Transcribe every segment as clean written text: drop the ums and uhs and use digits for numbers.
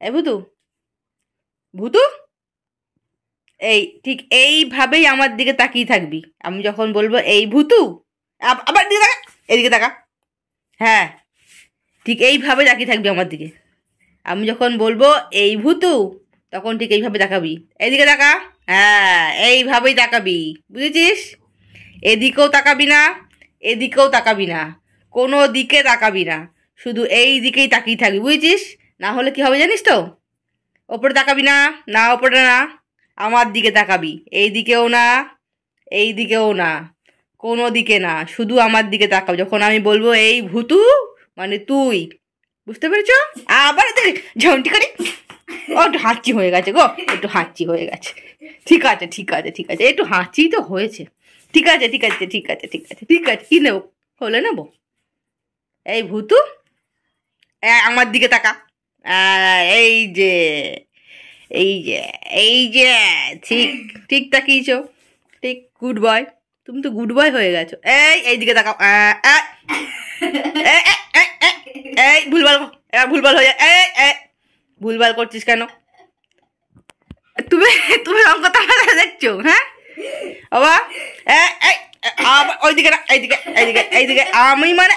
এই ভূতু, ভূতু, এই ঠিক এইভাবেই আমার দিকে তাকিয়ে থাকবি। আমি যখন বলবো এই ভূতু, আবার দিকে তাকা, এদিকে তাকা। হ্যাঁ, ঠিক এইভাবে তাকিয়ে থাকবি আমার দিকে। আমি যখন বলবো এই ভূতু, তখন ঠিক এইভাবে তাকাবি। এইদিকে তাকা। হ্যাঁ, এইভাবেই তাকাবি, বুঝেছিস? এদিকেও তাকাবি না, এদিকেও তাকাবি না, কোনো দিকে তাকাবি না, শুধু এই দিকেই তাকিয়ে থাকবি, বুঝেছিস? না হলে কি হবে জানিস তো? ওপরে তাকাবি না, না ওপরে না, আমার দিকে তাকাবি। এই দিকেও না, এই দিকেও না, কোনো দিকে না, শুধু আমার দিকে তাকাবি। যখন আমি বলবো এই ভূতু, মানে তুই, বুঝতে পেরেছো? আবার ঝাউন্টি করি। ও একটু হাঁচি হয়ে গেছে গো, একটু হাঁচি হয়ে গেছে। ঠিক আছে, ঠিক আছে, ঠিক আছে, একটু হাঁচি তো হয়েছে। ঠিক আছে, ঠিক আছে, ঠিক আছে, ঠিক আছে, ঠিক আছে, কি নেবো? হলে নেবো। এই ভূতু, আমার দিকে তাকা। এই যে, এই যে, এই যে, ঠিক, ঠিক তাকিয়েছো, ঠিক, গুড বয়। তুমি তো গুড বয় হয়ে গেছো। এই দিকে তাকাও। এই ভুলভাল, ভুলভাল হয়ে যায়। ভুলভাল করছিস কেন? তুমি তুমি অঙ্ক তাহলে দেখছো? হ্যাঁ বাবা, আবার ওইদিকে না, এইদিকে, এইদিকে, এইদিকে, আমি মানে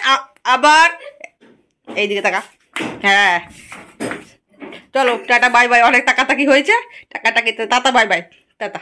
আবার এইদিকে তাকা। হ্যাঁ, চলো টাটা বাই বাই, অনেক তাকাতাকি হয়েছে। টাকাটাকি টাটা বাই বাই, টাটা।